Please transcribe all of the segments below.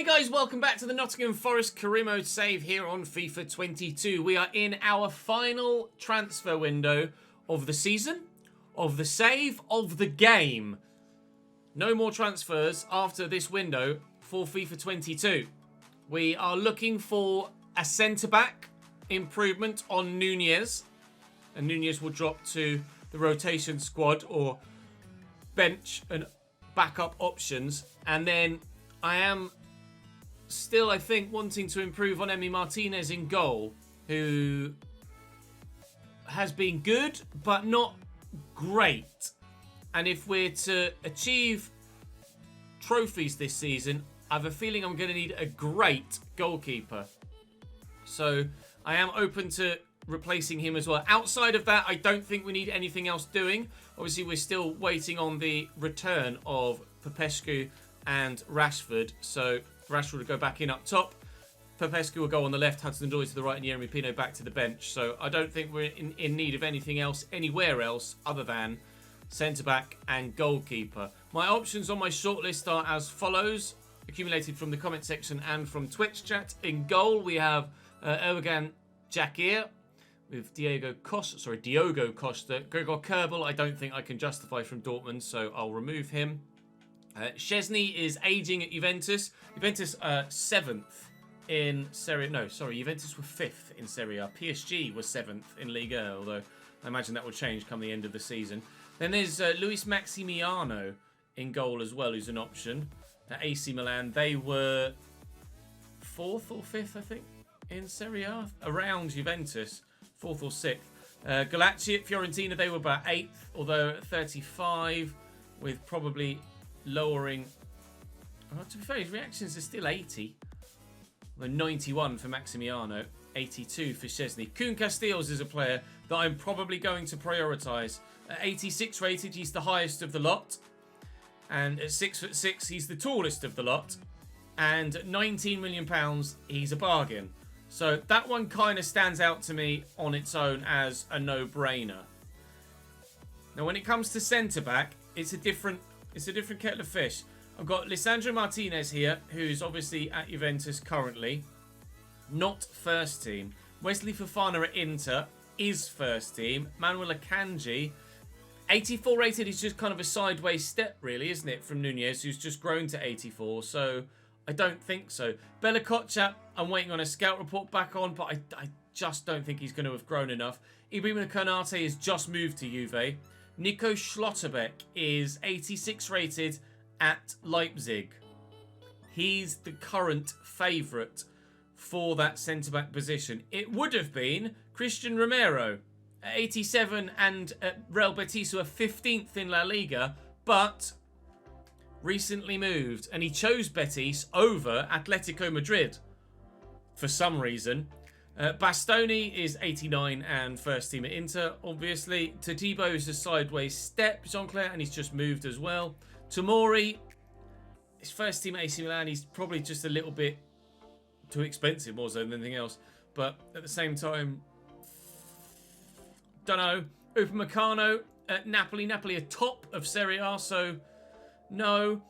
Hey guys, welcome back to the Nottingham Forest career mode save here on FIFA 22. We are in our final transfer window of the season, of the save, of the game. No more transfers after this window for FIFA 22. We are looking for a centre-back improvement on Nunez. And Nunez will drop to the rotation squad or bench and backup options. And then I am still, I think, wanting to improve on Emi Martinez in goal, who has been good, but not great. And if we're to achieve trophies this season, I have a feeling I'm going to need a great goalkeeper. So I am open to replacing him as well. Outside of that, I don't think we need anything else doing. Obviously, we're still waiting on the return of Popescu and Rashford. So Rashford will go back in up top. Popescu will go on the left, Hudson-Odoi to the right, and Yeremy Pino back to the bench. So I don't think we're in need of anything else, anywhere else, other than centre-back and goalkeeper. My options on my shortlist are as follows, accumulated from the comment section and from Twitch chat. In goal, we have Erdogan Jakir with Diogo Costa. Gregor Kerbal, I don't think I can justify from Dortmund, so I'll remove him. Szczesny is aging at Juventus. Juventus 7th in Serie A. No, sorry, Juventus were 5th in Serie A. PSG was 7th in Liga, although I imagine that will change come the end of the season. Then there's Luis Maximiano in goal as well, who's an option. At AC Milan, they were 4th or 5th, I think, in Serie A. Around Juventus, 4th or 6th. Galacci at Fiorentina, they were about 8th, although at 35, with probably lowering. To be fair, his reactions are still 80. Well, 91 for Maximiano, 82 for Szczesny. Kuhn Castells is a player that I'm probably going to prioritise. At 86 rated, he's the highest of the lot. And at 6'6", he's the tallest of the lot. And at £19 million, he's a bargain. So that one kind of stands out to me on its own as a no-brainer. Now, when it comes to centre-back, it's a different kettle of fish. I've got Lisandro Martinez here, who's obviously at Juventus currently. Not first team. Wesley Fofana at Inter is first team. Manuel Akanji, 84 rated, is just kind of a sideways step, really, isn't it, from Nunez, who's just grown to 84. So I don't think so. Bella Kotchap, I'm waiting on a scout report back on, but I just don't think he's going to have grown enough. Ibrahima Konate has just moved to Juve. Nico Schlotterbeck is 86 rated at Leipzig. He's the current favourite for that centre-back position. It would have been Christian Romero at 87 and at Real Betis, who are 15th in La Liga, but recently moved. And he chose Betis over Atletico Madrid for some reason. Bastoni is 89 and first team at Inter, obviously. Todibo is a sideways step, Jean-Claire, and he's just moved as well. Tomori, his first team at AC Milan, he's probably just a little bit too expensive more so than anything else. But at the same time, don't know. Upamecano at Napoli. Napoli are top of Serie A, so no.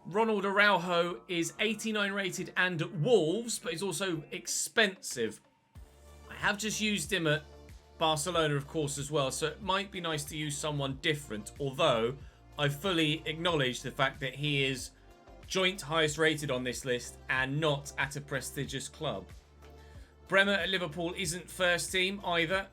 Ronald Araujo is 89 rated and at Wolves, but he's also expensive. I have just used him at Barcelona, of course, as well, so it might be nice to use someone different, although I fully acknowledge the fact that he is joint highest rated on this list and not at a prestigious club. Bremer at Liverpool isn't first team either.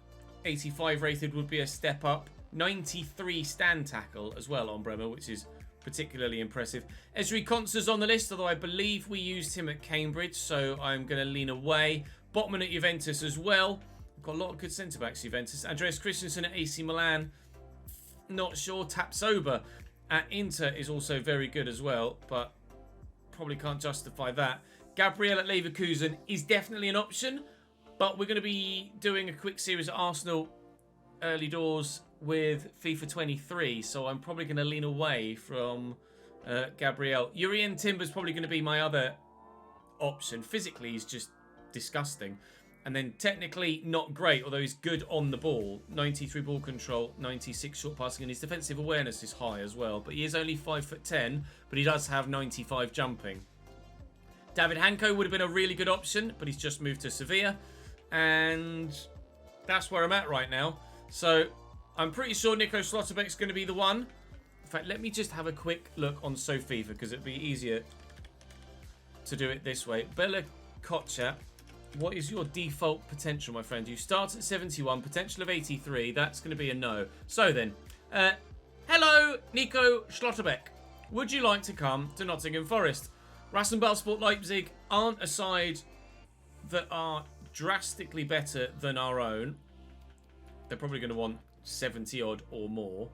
85 rated would be a step up. 93 stand tackle as well on Bremer, which is particularly impressive. Esri Konsa's on the list, although I believe we used him at Cambridge, so I'm going to lean away. Botman at Juventus as well. We've got a lot of good centre-backs at Juventus. Andreas Christensen at AC Milan. Not sure. Tapsoba at Inter is also very good as well, but probably can't justify that. Gabriel at Leverkusen is definitely an option, but we're going to be doing a quick series at Arsenal early doors with FIFA 23, so I'm probably going to lean away from Gabriel. Urian Timber's probably going to be my other option. Physically, he's just disgusting. And then technically not great, although he's good on the ball. 93 ball control, 96 short passing, and his defensive awareness is high as well. But he is only 5'10", but he does have 95 jumping. David Hanko would have been a really good option, but he's just moved to Sevilla. And that's where I'm at right now. So I'm pretty sure Nico Schlotterbeck's going to be the one. In fact, let me just have a quick look on SoFIFA because it'd be easier to do it this way. Bella Kocha, what is your default potential, my friend? You start at 71, potential of 83. That's going to be a no. So then, hello, Nico Schlotterbeck. Would you like to come to Nottingham Forest? Rasenballsport Leipzig aren't a side that are drastically better than our own. They're probably going to want 70 odd or more.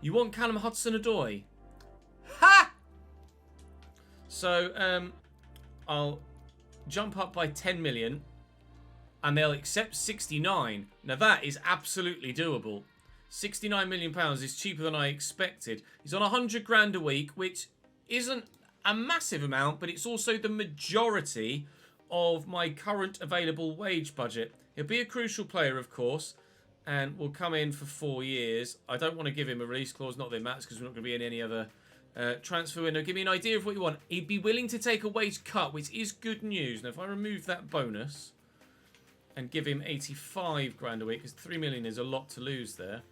You want Callum Hudson-Odoi? Ha! So, I'll jump up by 10 million and they'll accept 69. Now that is absolutely doable. 69 million pounds is cheaper than I expected. He's on 100 grand a week, which isn't a massive amount, but it's also the majority of my current available wage budget. He'll be a crucial player, of course, and will come in for 4 years. I don't want to give him a release clause, not that it matters because we're not going to be in any other transfer window. Give me an idea of what you want. He'd be willing to take a wage cut, which is good news. Now, if I remove that bonus and give him 85 grand a week, because 3 million is a lot to lose there.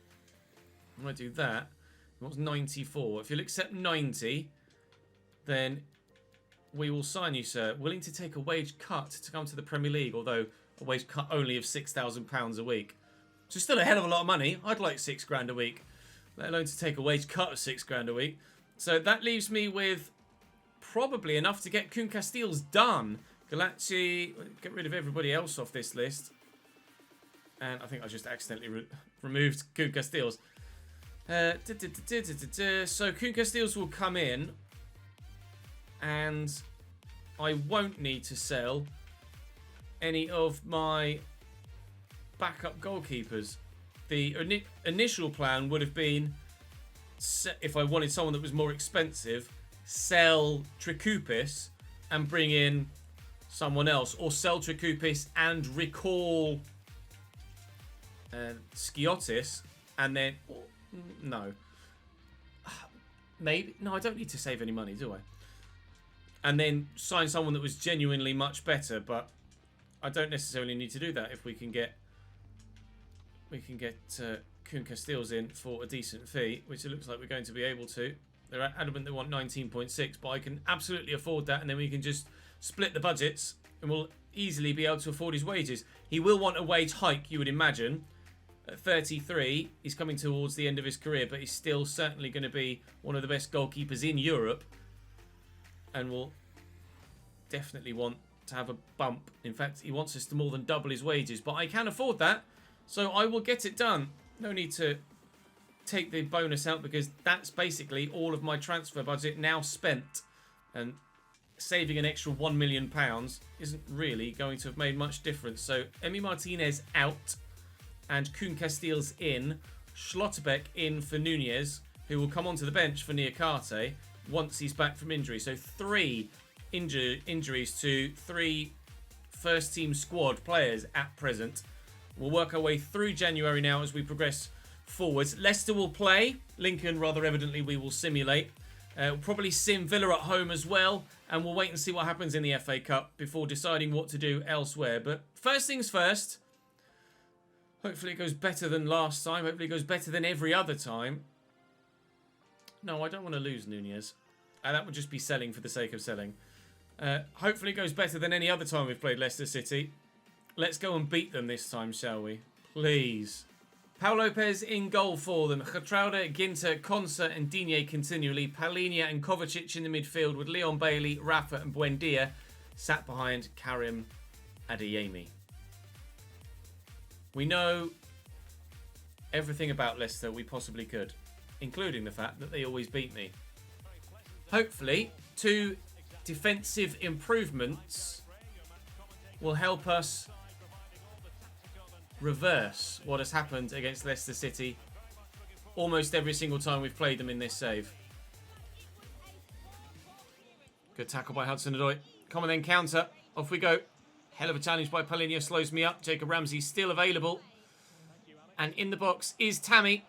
I'm going to do that. He wants 94. If you'll accept 90, then we will sign you, sir. Willing to take a wage cut to come to the Premier League, although a wage cut only of £6,000 a week. So still a hell of a lot of money. I'd like 6 grand a week, let alone to take a wage cut of 6 grand a week. So that leaves me with probably enough to get Kun Casteels done. Galacci, get rid of everybody else off this list. And I think I just accidentally removed Kun Casteels. So Kun Casteels will come in. And I won't need to sell any of my backup goalkeepers. The initial plan would have been, if I wanted someone that was more expensive, sell Trikoupis and bring in someone else, or sell Trikoupis and recall Skiotis, and then no, maybe no, I don't need to save any money, do I? And then sign someone that was genuinely much better, but I don't necessarily need to do that if we can get Kun Casteels in for a decent fee, which it looks like we're going to be able to. They're adamant they want 19.6, but I can absolutely afford that, and then we can just split the budgets, and we'll easily be able to afford his wages. He will want a wage hike, you would imagine. At 33, he's coming towards the end of his career, but he's still certainly going to be one of the best goalkeepers in Europe, and will definitely want to have a bump. In fact, he wants us to more than double his wages, but I can afford that, so I will get it done. No need to take the bonus out because that's basically all of my transfer budget now spent, and saving an extra £1 million isn't really going to have made much difference. So Emi Martinez out and Kun Casteels in, Schlotterbeck in for Nunez, who will come onto the bench for Niakate once he's back from injury. So 3 injuries to 3 first team squad players at present. We'll work our way through January now as we progress forwards. Leicester will play. Lincoln, rather evidently, we will simulate. We'll probably sim Villa at home as well. And we'll wait and see what happens in the FA Cup before deciding what to do elsewhere. But first things first. Hopefully it goes better than last time. Hopefully it goes better than every other time. No, I don't want to lose Nunez. That would just be selling for the sake of selling. Hopefully it goes better than any other time we've played Leicester City. Let's go and beat them this time, shall we? Please. Pau Lopez in goal for them. Getraude, Ginter, Konsa and Digne continually. Palhinha and Kovacic in the midfield with Leon Bailey, Rafa and Buendia sat behind Karim Adeyemi. We know everything about Leicester we possibly could, including the fact that they always beat me. Hopefully, 2 defensive improvements will help us reverse what has happened against Leicester City almost every single time we've played them in this save. Good tackle by Hudson-Odoi. Come on then, counter. Off we go. Hell of a challenge by Palhinha, slows me up. Jacob Ramsey still available. And in the box is Tammy.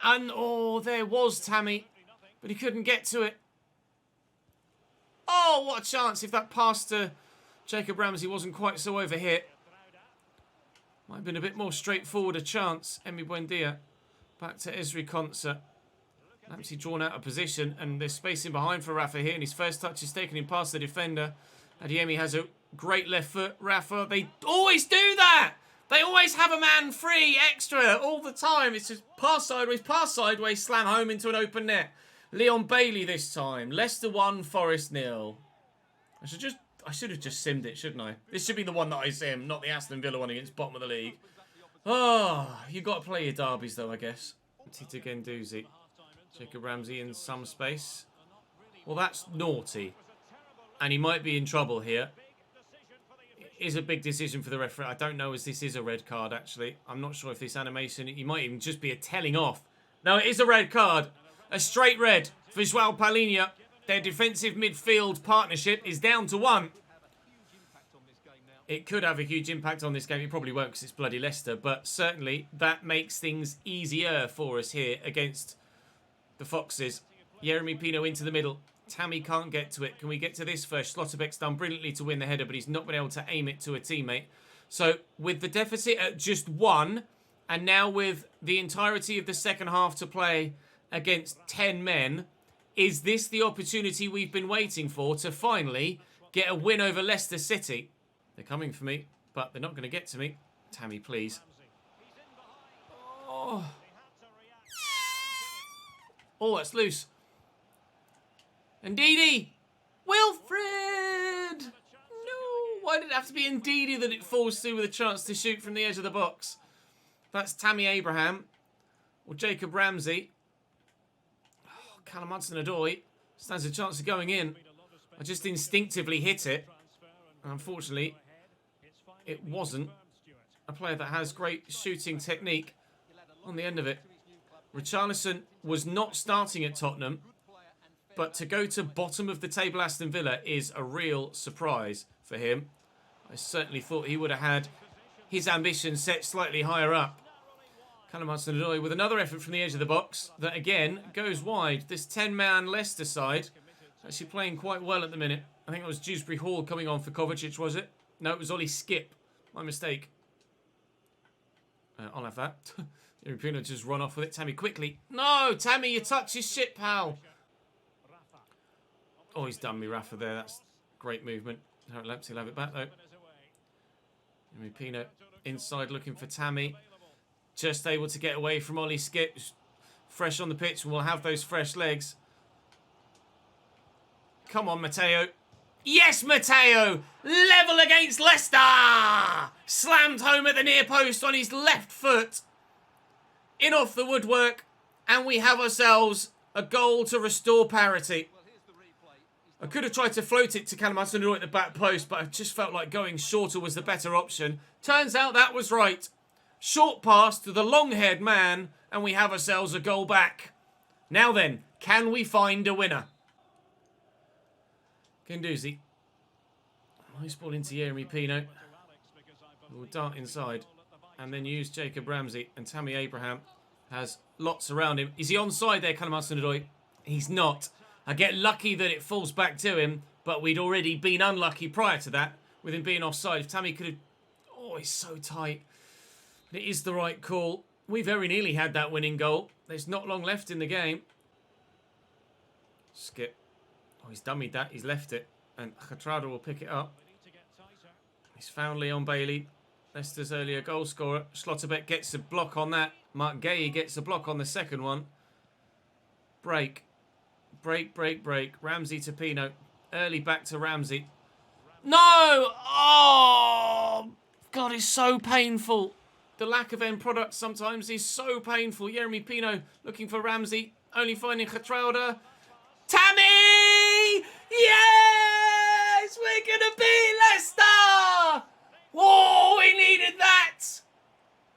And, oh, there was Tammy. But he couldn't get to it. Oh, what a chance if that pass to Jacob Ramsey wasn't quite so overhit. Might have been a bit more straightforward a chance. Emi Buendia back to Esri Konsa. Ramsey drawn out of position, and there's space in behind for Rafa here, and his first touch is taken in past the defender. Adiemi has a great left foot. Rafa, they always do that! They always have a man free, extra, all the time. It's just pass sideways, slam home into an open net. Leon Bailey this time. Leicester 1, Forest 0. I should have just simmed it, shouldn't I? This should be the one that I sim, not the Aston Villa one against bottom of the league. Oh, you got to play your derbies though, I guess. Tita Guendouzi. Jacob Ramsey in some space. Well, that's naughty. And he might be in trouble here. It is a big decision for the referee. I don't know as this is a red card, actually. I'm not sure if this animation... He might even just be a telling off. No, it is a red card. A straight red for João Palhinha. Their defensive midfield partnership is down to 1. It could have a huge impact on this game. It probably won't because it's bloody Leicester. But certainly that makes things easier for us here against the Foxes. Yeremy Pino into the middle. Tammy can't get to it. Can we get to this first? Schlotterbeck's done brilliantly to win the header, but he's not been able to aim it to a teammate. So with the deficit at just 1, and now with the entirety of the second half to play against 10 men, is this the opportunity we've been waiting for to finally get a win over Leicester City? They're coming for me, but they're not going to get to me. Tammy, please. Oh, that's loose. Ndidi! Wilfred! No! Why did it have to be Ndidi that it falls through with a chance to shoot from the edge of the box? That's Tammy Abraham. Or Jacob Ramsey. Oh, Callum Hudson-Odoi stands a chance of going in. I just instinctively hit it. And unfortunately, it wasn't. A player that has great shooting technique on the end of it. Richarlison was not starting at Tottenham. But to go to bottom of the table Aston Villa is a real surprise for him. I certainly thought he would have had his ambition set slightly higher up. Callum Hudson-Odoi with another effort from the edge of the box that again goes wide. This 10-man Leicester side actually playing quite well at the minute. I think it was Dewsbury Hall coming on for Kovacic, was it? No, it was Ollie Skip. My mistake. I'll have that. Pino just run off with it. Tammy, quickly. No, Tammy, you touch his shit, pal. Oh, he's done me, Rafa, there. That's great movement. Harold Lampsey will have it back, though. Pino inside looking for Tammy. Just able to get away from Ollie Skip. Fresh on the pitch, and we'll have those fresh legs. Come on, Matteo. Yes, Matteo! Level against Leicester! Slammed home at the near post on his left foot. In off the woodwork. And we have ourselves a goal to restore parity. I could have tried to float it to Callum Hudson-Odoi at the back post, but I just felt like going shorter was the better option. Turns out that was right. Short pass to the long-haired man, and we have ourselves a goal back. Now then, can we find a winner? Guendouzi. Nice ball into Yeremy Pino. We'll dart inside, and then use Jacob Ramsey, and Tammy Abraham has lots around him. Is he onside there, Callum Hudson-Odoi? He's not. I get lucky that it falls back to him, but we'd already been unlucky prior to that with him being offside. If Tammy could have... Oh, he's so tight. But it is the right call. We very nearly had that winning goal. There's not long left in the game. Skip. Oh, he's dummied that. He's left it. And Khatrada will pick it up. He's found Leon Bailey. Leicester's earlier goal scorer. Schlotterbeck gets a block on that. Mark Gay gets a block on the second one. Break. Break. Ramsey to Pino. Early back to Ramsey. No! Oh! God, it's so painful. The lack of end product sometimes is so painful. Yeremy Pino looking for Ramsey. Only finding Khatrada. Tammy! Yes! We're going to beat Leicester! Oh, we needed that!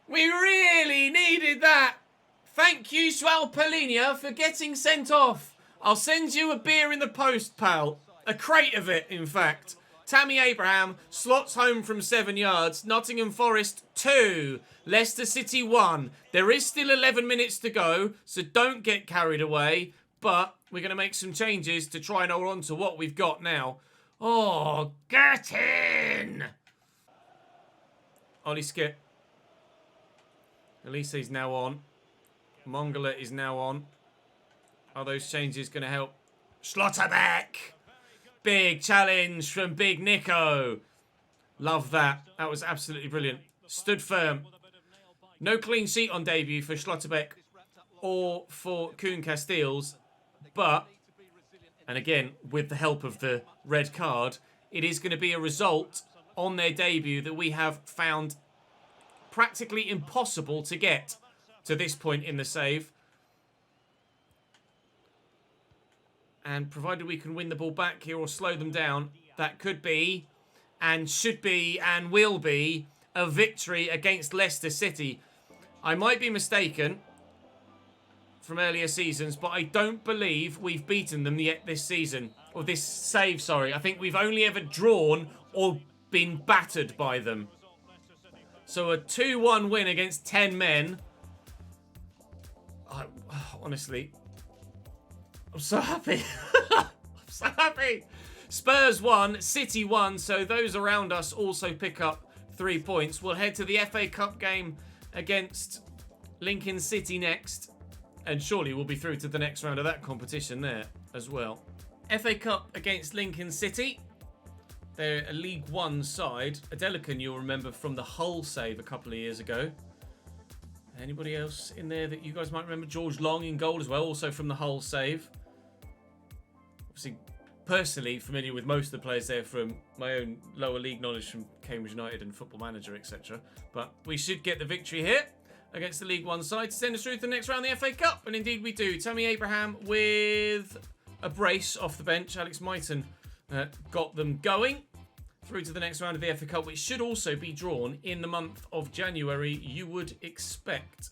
We really needed that. Thank you, João Palhinha, for getting sent off. I'll send you a beer in the post, pal. A crate of it, in fact. Tammy Abraham slots home from 7 yards. Nottingham Forest 2. Leicester City 1. There is still 11 minutes to go, so don't get carried away. But we're going to make some changes to try and hold on to what we've got now. Oh, get in! Ollie Skip. Elise's now on. Mongala is now on. Are those changes going to help? Schlotterbeck! Big challenge from Big Nico. Love that. That was absolutely brilliant. Stood firm. No clean sheet on debut for Schlotterbeck or for Koen Casteels. But, and again, with the help of the red card, it is going to be a result on their debut that we have found practically impossible to get to this point in the save. And provided we can win the ball back here or slow them down, that could be, and should be, and will be a victory against Leicester City. I might be mistaken from earlier seasons, but I don't believe we've beaten them yet this season. Or this save, sorry. I think we've only ever drawn or been battered by them. So a 2-1 win against 10 men. Honestly, I'm so happy. I'm so happy. Spurs won, City won, so those around us also pick up 3 points. We'll head to the FA Cup game against Lincoln City next. And surely we'll be through to the next round of that competition there as well. FA Cup against Lincoln City. They're a League One side. Adelican, you'll remember from the Hull save a couple of years ago. Anybody else in there that you guys might remember? George Long in goal as well, also from the Hull save. Obviously, personally familiar with most of the players there from my own lower league knowledge from Cambridge United and Football Manager, etc. But we should get the victory here against the League One side to send us through to the next round of the FA Cup. And indeed we do. Tammy Abraham with a brace off the bench. Alex Myton got them going through to the next round of the FA Cup, which should also be drawn in the month of January, you would expect.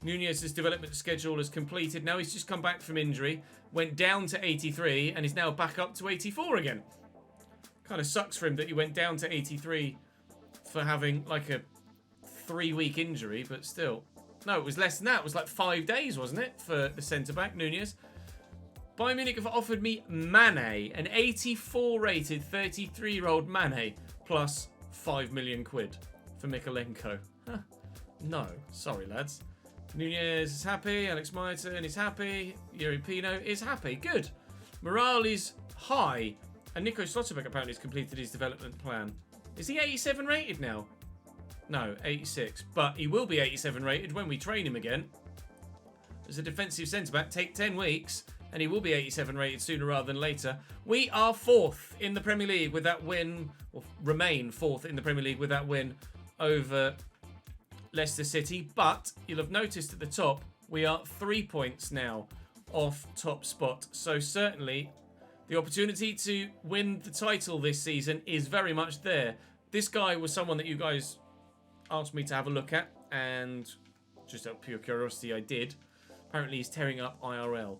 Nunez's development schedule is completed. Now he's just come back from injury, went down to 83 and is now back up to 84 again. Kind of sucks for him that he went down to 83 for having like a 3-week injury, but still. No, it was less than that. It was like 5 days, wasn't it, for the centre-back, Nunez? Bayern Munich have offered me Mane, an 84 rated 33-year-old Mane, plus 5 million quid for Mikolenko. Huh. No, sorry lads. Nunez is happy, Alex Myton is happy, Yuri Pino is happy. Good. Morale is high. And Nico Schlotterbeck apparently has completed his development plan. Is he 87 rated now? No, 86. But he will be 87 rated when we train him again. As a defensive centre-back, take 10 weeks, and he will be 87 rated sooner rather than later. We are 4th in the Premier League with that win, or remain 4th in the Premier League with that win over Leicester City. But you'll have noticed at the top, we are 3 points now off top spot. So certainly, the opportunity to win the title this season is very much there. This guy was someone that you guys asked me to have a look at, and just out of pure curiosity, I did. Apparently, he's tearing up IRL.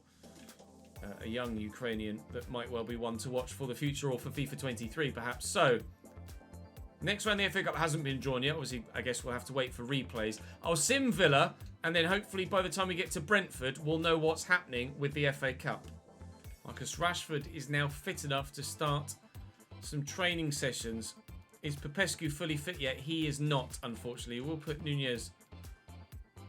A young Ukrainian that might well be one to watch for the future, or for FIFA 23, perhaps. So, next round the FA Cup hasn't been drawn yet. Obviously, I guess we'll have to wait for replays. I'll sim Villa, and then hopefully by the time we get to Brentford, we'll know what's happening with the FA Cup. Marcus Rashford is now fit enough to start some training sessions. Is Popescu fully fit yet? He is not, unfortunately. We'll put Nunez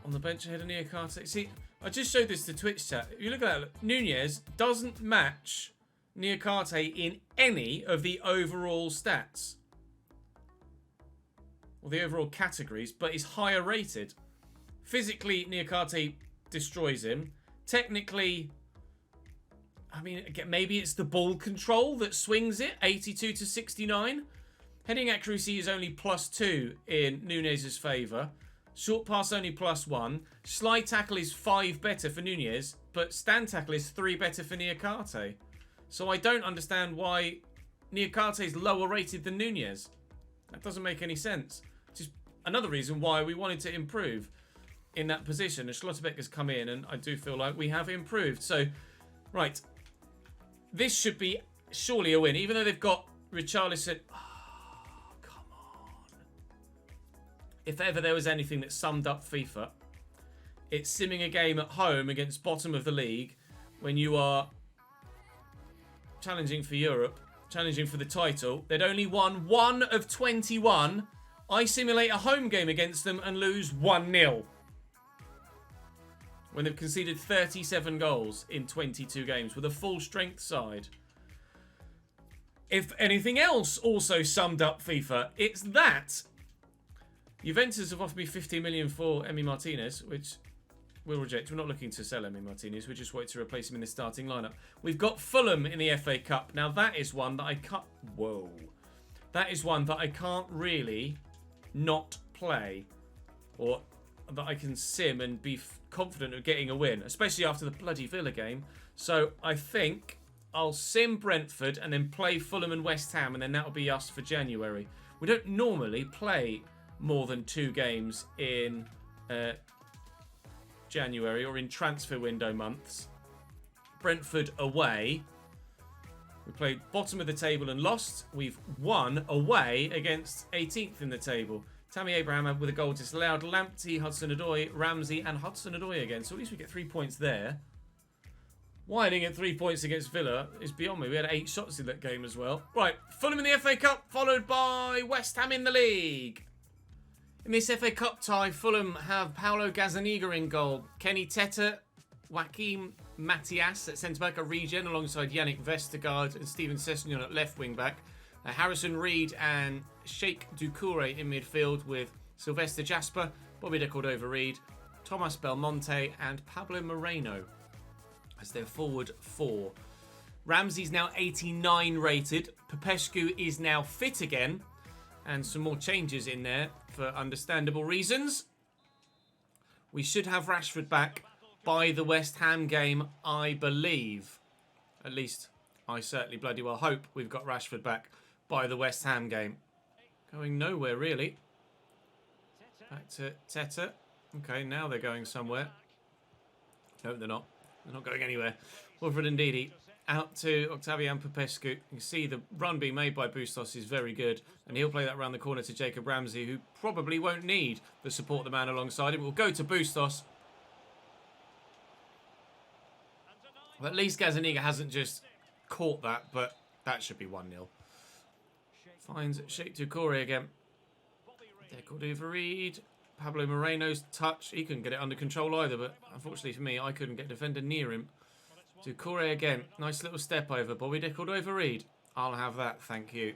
on the bench ahead of Niakate. See, I just showed this to Twitch chat. If you look at that, Nunez doesn't match Niakate in any of the overall stats. Or the overall categories, but is higher rated. Physically, Niakate destroys him. Technically, I mean, again, maybe it's the ball control that swings it, 82 to 69. Heading accuracy is only +2 in Nunez's favour. Short pass only +1. Slide tackle is 5 better for Nunez, but stand tackle is 3 better for Niakate. So I don't understand why Niakate is lower rated than Nunez. That doesn't make any sense. Which is another reason why we wanted to improve in that position. And Schlotterbeck has come in, and I do feel like we have improved. So, right. This should be surely a win, even though they've got Richarlison. Oh, come on. If ever there was anything that summed up FIFA, it's simming a game at home against bottom of the league when you are challenging for Europe, challenging for the title. They'd only won 1 of 21. I simulate a home game against them and lose 1-0. When they've conceded 37 goals in 22 games with a full strength side. If anything else also summed up FIFA, it's that. Juventus have offered me 50 million for Emi Martinez, which we'll reject. We're not looking to sell Emi Martinez. We're just waiting to replace him in the starting lineup. We've got Fulham in the FA Cup. Now that is one that I can't... Whoa. That is one that I can't really not play. Or that I can sim and be confident of getting a win. Especially after the bloody Villa game. So I think I'll sim Brentford and then play Fulham and West Ham. And then that'll be us for January. We don't normally play more than 2 games in January or in transfer window months. Brentford away. We played bottom of the table and lost. We've won away against 18th in the table. Tammy Abraham with a goal disallowed. Lamptey, Hudson-Odoi, Ramsey and Hudson-Odoi again. So at least we get 3 points there. Why I didn't get 3 points against Villa is beyond me. We had 8 shots in that game as well. Right, Fulham in the FA Cup, followed by West Ham in the league. In this FA Cup tie, Fulham have Paulo Gazzaniga in goal. Kenny Tete, Joaquim Matias at centre-back, a regen alongside Yannick Vestergaard and Steven Sessegnon at left wing-back. Harrison Reed and Sheikh Doucouré in midfield with Sylvester Jasper, Bobby de Cordova-Reid, Thomas Belmonte and Pablo Moreno as their forward 4. Ramsey's now 89 rated. Popescu is now fit again. And some more changes in there for understandable reasons. We should have Rashford back by the West Ham game, I believe. At least I certainly bloody well hope we've got Rashford back by the West Ham game. Going nowhere, really. Back to Tete. Okay, now they're going somewhere. No, they're not. They're not going anywhere. Wilfred Ndidi out to Octavian Popescu. You can see the run being made by Bustos is very good. And he'll play that round the corner to Jacob Ramsey, who probably won't need the support of the man alongside him. We'll go to Bustos. At least Gazzaniga hasn't just caught that, but that should be 1-0. Finds Sheikh Doucouré again. De Cordova-Reid. Pablo Moreno's touch. He couldn't get it under control either, but unfortunately for me, I couldn't get a defender near him. Doucouré again. Nice little step over. Bobby de Cordova-Reid. I'll have that, thank you.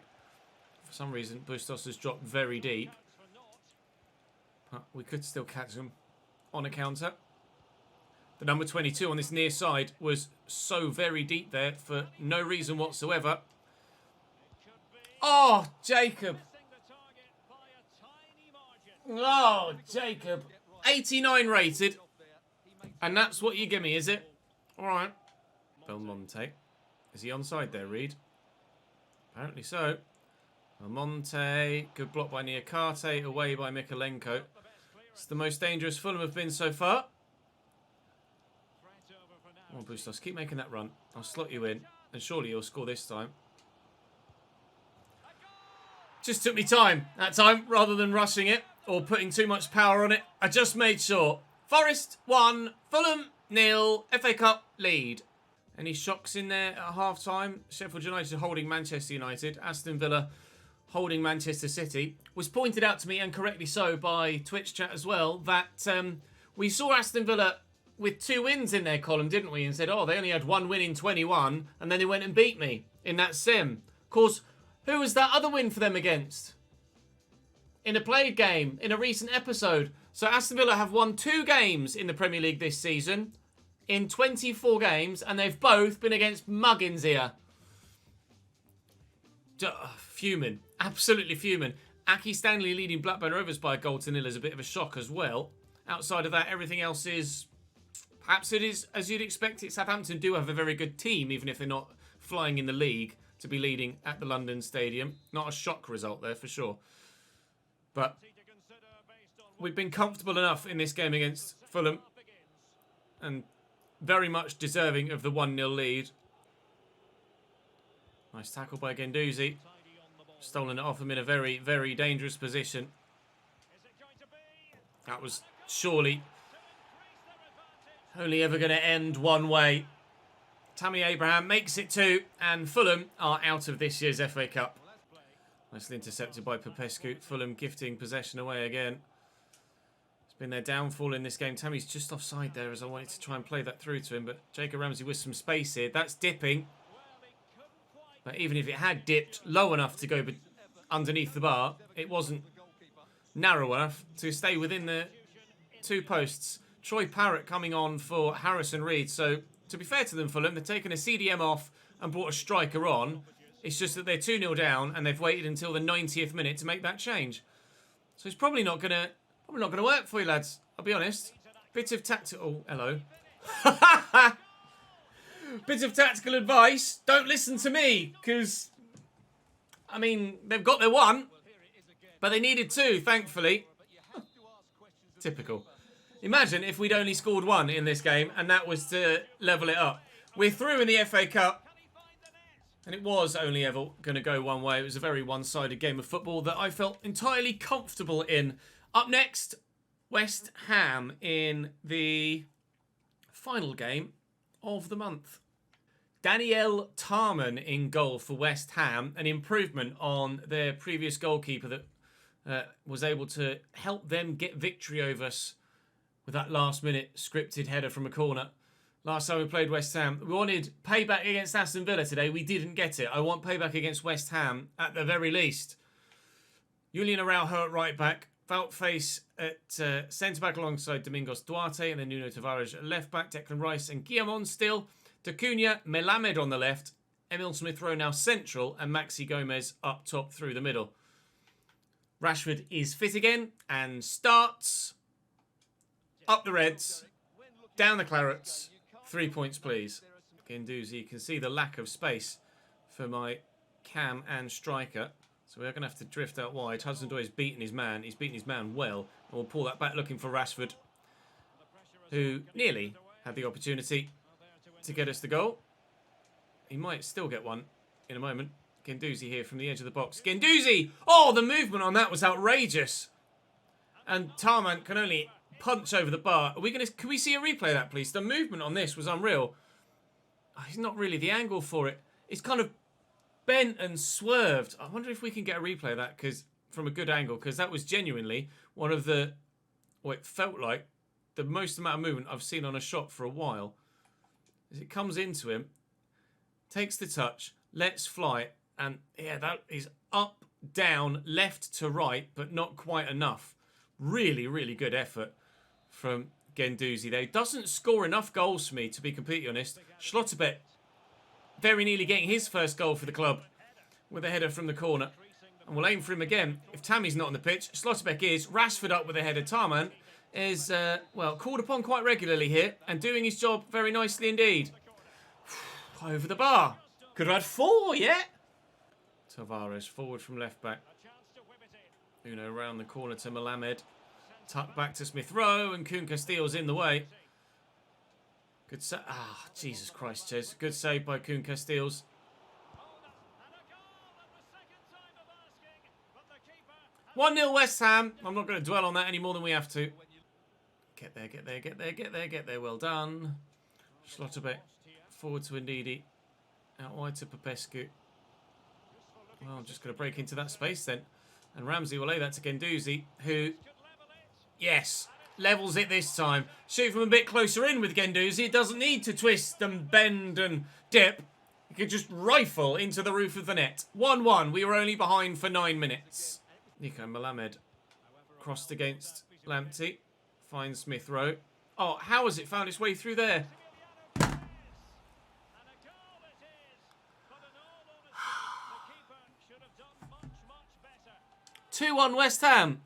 For some reason, Bustos has dropped very deep. But we could still catch him on a counter. The number 22 on this near side was so very deep there for no reason whatsoever. Oh, Jacob. Oh, Jacob. 89 rated. And that's what you give me, is it? All right. Belmonte. Is he onside there, Reed? Apparently so. Belmonte. Good block by Niakate. Away by Mikalenko. It's the most dangerous Fulham have been so far. Come on, Bustos. Keep making that run. I'll slot you in. And surely you'll score this time. Just took me time that time, rather than rushing it or putting too much power on it. I just made sure. Forest 1, Fulham 0, FA Cup lead. Any shocks in there at half-time? Sheffield United holding Manchester United. Aston Villa holding Manchester City. Was pointed out to me, and correctly so, by Twitch chat as well, that we saw Aston Villa with 2 wins in their column, didn't we? And said, oh, they only had 1 win in 21, and then they went and beat me in that sim. Of course, who was that other win for them against? In a played game, in a recent episode. So Aston Villa have won 2 games in the Premier League this season, in 24 games, and they've both been against Muggins here. Fuming. Absolutely fuming. Aki Stanley leading Blackburn Rovers by a goal to 0 is a bit of a shock as well. Outside of that, everything else is... Perhaps it is as you'd expect it. Southampton do have a very good team, even if they're not flying in the league, to be leading at the London Stadium. Not a shock result there, for sure. But we've been comfortable enough in this game against Fulham. And very much deserving of the 1-0 lead. Nice tackle by Guendouzi. Stolen it off him in a very, very dangerous position. That was surely only ever going to end one way. Tammy Abraham makes it 2, and Fulham are out of this year's FA Cup. Nicely intercepted by Popescu. Fulham gifting possession away again. It's been their downfall in this game. Tammy's just offside there as I wanted to try and play that through to him, but Jacob Ramsey with some space here. That's dipping. But even if it had dipped low enough to go underneath the bar, it wasn't narrow enough to stay within the 2 posts. Troy Parrott coming on for Harrison Reed. So, to be fair to them, Fulham, they've taken a CDM off and brought a striker on. It's just that they're 2-0 down and they've waited until the 90th minute to make that change. So it's probably not gonna work for you, lads. I'll be honest. Bit of tactical... Oh, hello. Bit of tactical advice. Don't listen to me, because... I mean, they've got their 1, but they needed 2, thankfully. Typical. Imagine if we'd only scored 1 in this game, and that was to level it up. We're through in the FA Cup, and it was only ever going to go one way. It was a very one-sided game of football that I felt entirely comfortable in. Up next, West Ham in the final game of the month. Daniel Tarman in goal for West Ham, an improvement on their previous goalkeeper that was able to help them get victory over us with that last-minute scripted header from a corner. Last time we played West Ham, we wanted payback against Aston Villa today. We didn't get it. I want payback against West Ham at the very least. Julian Araujo at right back. Wout Faes at centre-back alongside Domingos Duarte. And then Nuno Tavares at left-back. Declan Rice and Guillamon still. Dacunia, Melamed on the left. Emil Smith-Rowe now central. And Maxi Gomez up top through the middle. Rashford is fit again and starts... Up the Reds, down the Clarets, 3 points please. Guendouzi, you can see the lack of space for my cam and striker. So we're going to have to drift out wide. Hudson-Odoi has beaten his man. He's beaten his man well. And we'll pull that back looking for Rashford, who nearly had the opportunity to get us the goal. He might still get one in a moment. Guendouzi here from the edge of the box. Guendouzi! Oh, the movement on that was outrageous. And Tarman can only... punch over the bar. Can we see a replay of that, please? The movement on this was unreal. Oh, it's not really the angle for it. It's kind of bent and swerved. I wonder if we can get a replay of that from a good angle, because that was genuinely one of the, or it felt like, the most amount of movement I've seen on a shot for a while. As it comes into him, takes the touch, lets fly, and yeah, that is up, down, left to right, but not quite enough. Really, really good effort from Guendouzi there. He doesn't score enough goals for me, to be completely honest. Schlotterbeck very nearly getting his first goal for the club with a header from the corner. And we'll aim for him again. If Tammy's not on the pitch, Schlotterbeck is. Rashford up with a header. Tarman is, well, called upon quite regularly here and doing his job very nicely indeed. Over the bar. Could have had 4 yet. Tavares forward from left back. Uno around the corner to Melamed. Tuck back to Smith-Rowe, and Kuhn Castillo's in the way. Good save. Ah, Jesus Christ, Ches. Good save by Kuhn Castillos. 1-0 West Ham. I'm not going to dwell on that any more than we have to. Get there, get there, get there, get there, get there. Well done. Schlotterbeck forward to Ndidi. Out wide to Popescu. Well, I'm just going to break into that space then. And Ramsey will lay that to Guendouzi, who, yes, levels it this time. Shoot from a bit closer in with Guendouzi. It doesn't need to twist and bend and dip. He can just rifle into the roof of the net. 1-1. We were only behind for 9 minutes. Nico Melamed crossed against Lamptey. Finds Smith-Rowe. Oh, how has it found its way through there? 2-1 West Ham.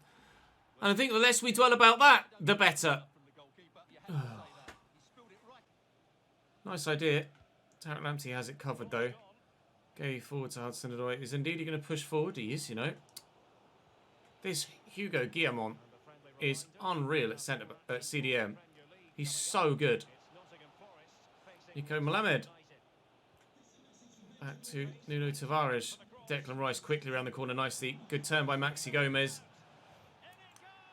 And I think the less we dwell about that, the better. Nice idea. Tarek Lamptey has it covered, though. Go forward to Hudson-Odoi. Is Ndidi going to push forward? He is, you know. This Hugo Guillamon is unreal at CDM. He's so good. Nico Melamed. Back to Nuno Tavares. Declan Rice quickly around the corner nicely. Good turn by Maxi Gomez.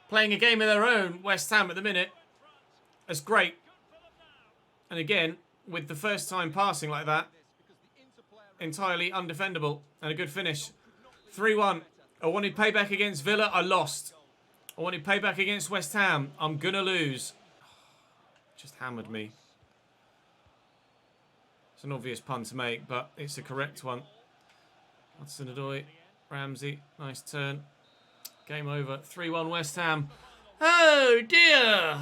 Playing a game of their own, West Ham at the minute. That's great. And again, with the first time passing like that. Entirely undefendable. And a good finish. 3-1. I wanted payback against Villa. I lost. I wanted payback against West Ham. I'm going to lose. Just hammered me. It's an obvious pun to make, but it's a correct one. Hudson-Odoi. Ramsey. Nice turn. Game over. 3-1 West Ham. Oh, dear.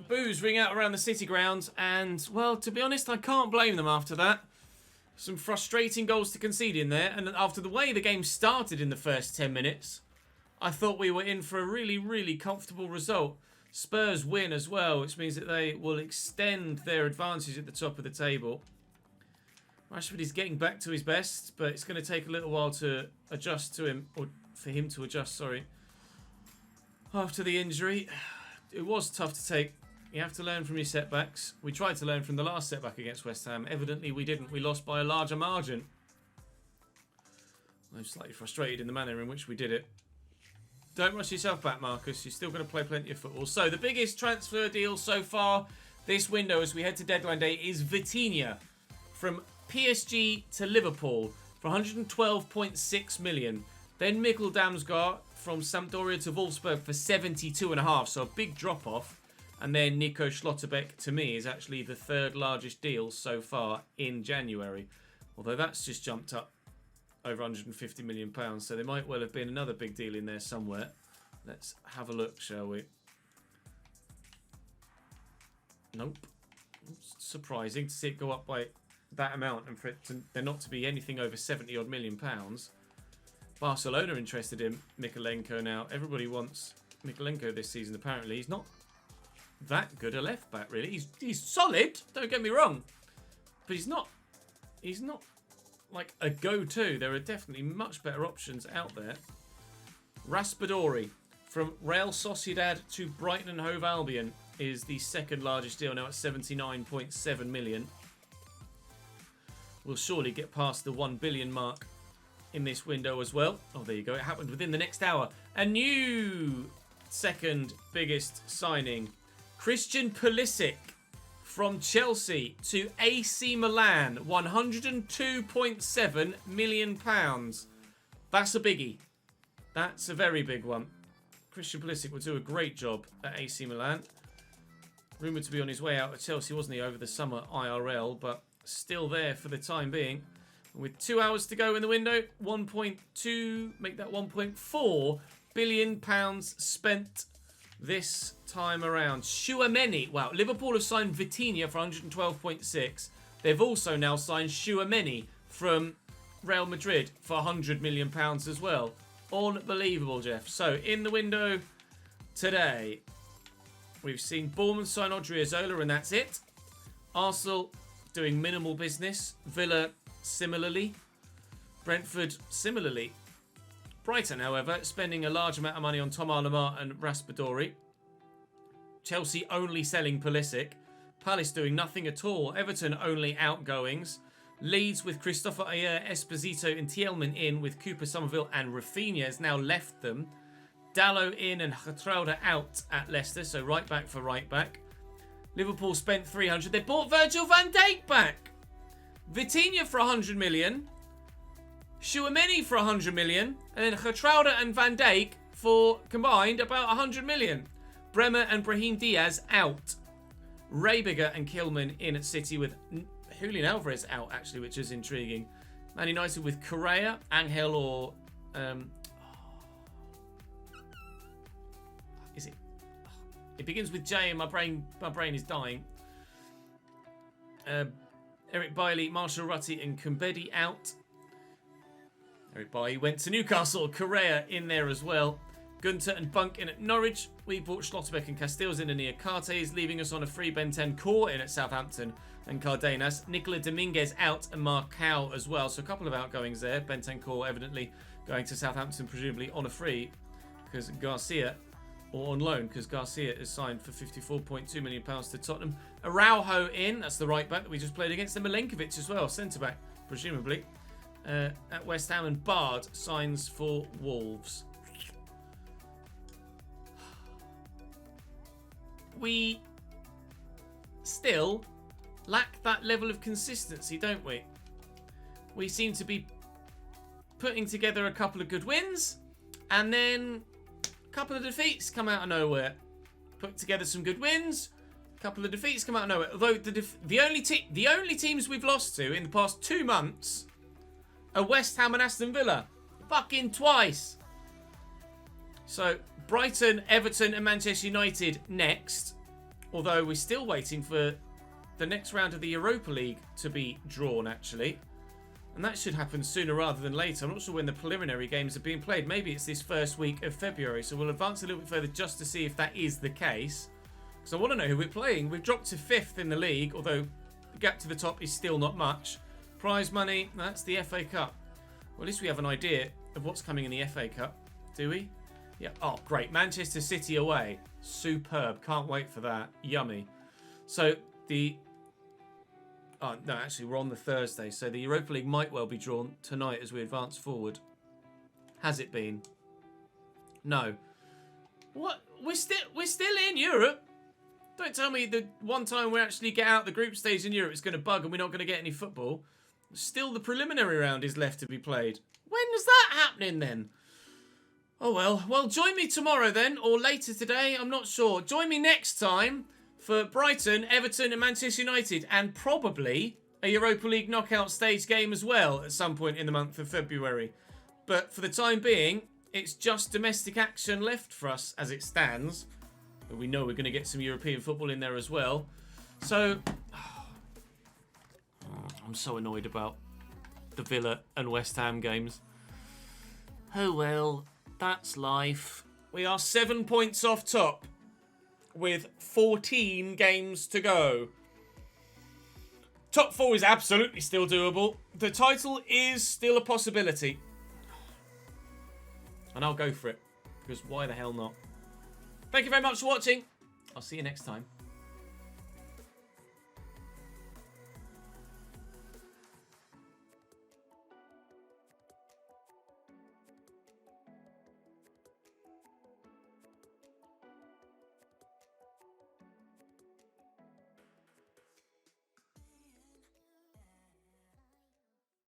Boos ring out around the City grounds. And, well, to be honest, I can't blame them after that. Some frustrating goals to concede in there. And after the way the game started in the first 10 minutes, I thought we were in for a really, really comfortable result. Spurs win as well, which means that they will extend their advantage at the top of the table. Rashford is getting back to his best, but it's going to take a little while to adjust to him, or for him to adjust, sorry. After the injury, it was tough to take. You have to learn from your setbacks. We tried to learn from the last setback against West Ham. Evidently, we didn't. We lost by a larger margin. I'm slightly frustrated in the manner in which we did it. Don't rush yourself back, Marcus. You're still going to play plenty of football. So, the biggest transfer deal so far this window as we head to deadline day is Vitinha from PSG to Liverpool for 112.6 million. Then Mikkel Damsgaard from Sampdoria to Wolfsburg for 72.5. So, a big drop-off. And then Nico Schlotterbeck, to me, is actually the third largest deal so far in January. Although that's just jumped up over £150 million. So there might well have been another big deal in there somewhere. Let's have a look, shall we? Nope. It's surprising to see it go up by that amount and for it to, there not to be anything over 70 odd million pounds. Barcelona interested in Mykolenko now. Everybody wants Mykolenko this season, apparently. He's not that good a left back, really. He's solid, don't get me wrong, but he's not like a go-to. There are definitely much better options out there. Raspadori from Real Sociedad to Brighton and Hove Albion is the second largest deal now at 79.7 million. We'll surely get past the 1 billion mark in this window as well. Oh, there you go. It happened within the next hour. A new second biggest signing. Christian Pulisic from Chelsea to AC Milan, £102.7 million. That's a biggie. That's a very big one. Christian Pulisic will do a great job at AC Milan. Rumoured to be on his way out of Chelsea, wasn't he, over the summer IRL, but still there for the time being. With 2 hours to go in the window, 1.2, make that 1.4 billion pounds spent this time around. Tchouaméni. Wow, Liverpool have signed Vitinha for 112.6. They've also now signed Tchouaméni from Real Madrid for 100 million pounds as well. Unbelievable, Jeff. So, in the window today, we've seen Bournemouth sign Odriozola, and that's it. Arsenal doing minimal business. Villa, similarly. Brentford, similarly. Brighton, however, spending a large amount of money on Tom Lamar and Raspadori. Chelsea only selling Pulisic. Palace doing nothing at all. Everton only outgoings. Leeds with Christopher Ayer, Esposito and Thielmann in, with Cooper, Somerville and Rafinha has now left them. Dallo in and Geertruida out at Leicester, so right back for right back. Liverpool spent 300. They bought Virgil van Dijk back. Vitinha for 100 million. Tchouaméni for 100 million. And then Geertruida and Van Dijk for combined about 100 million. Bremer and Brahim Diaz out. Reibiger and Kilman in at City, with Julian Alvarez out, actually, which is intriguing. Man United with Correa, Angel, or is it? It begins with J, and my brain is dying. Eric Bailey, Marshall Rutty, and Kumbedi out. Eric Bailey went to Newcastle. Correa in there as well. Gunter and Bunk in at Norwich. We bought Schlotterbeck and Castells in, and Niacates, leaving us on a free Bentancur in at Southampton and Cardenas. Nicola Dominguez out and Marcao as well. So a couple of outgoings there. Bentancur evidently going to Southampton, presumably on a free, because Garcia, or on loan, because Garcia is signed for £54.2 million to Tottenham. Araujo in, that's the right back that we just played against. And Milenkovic as well, centre back, presumably, at West Ham. And Bard signs for Wolves. We still lack that level of consistency, don't we? We seem to be putting together a couple of good wins, and then a couple of defeats come out of nowhere. Put together some good wins, a couple of defeats come out of nowhere. Although the only teams we've lost to in the past 2 months are West Ham and Aston Villa. Fucking twice. So Brighton, Everton and Manchester United next. Although we're still waiting for the next round of the Europa League to be drawn, actually. And that should happen sooner rather than later. I'm not sure when the preliminary games are being played. Maybe it's this first week of February. So we'll advance a little bit further just to see if that is the case. Because I want to know who we're playing. We've dropped to 5th in the league, although the gap to the top is still not much. Prize money, that's the FA Cup. Well, at least we have an idea of what's coming in the FA Cup. Do we? Yeah. Oh, great. Manchester City away. Superb. Can't wait for that. Yummy. So the... Oh, no, actually, we're on the Thursday, so the Europa League might well be drawn tonight as we advance forward. Has it been? No. What? We're still in Europe? Don't tell me the one time we actually get out the group stage in Europe it's going to bug and we're not going to get any football. Still the preliminary round is left to be played. When is that happening then? Oh well. Well, join me tomorrow then, or later today, I'm not sure. Join me next time for Brighton, Everton and Manchester United, and probably a Europa League knockout stage game as well at some point in the month of February. But for the time being, it's just domestic action left for us as it stands. But we know we're going to get some European football in there as well. So, I'm so annoyed about the Villa and West Ham games. Oh well, that's life. We are 7 points off top, with 14 games to go. Top 4 is absolutely still doable. The title is still a possibility. And I'll go for it, because why the hell not? Thank you very much for watching. I'll see you next time.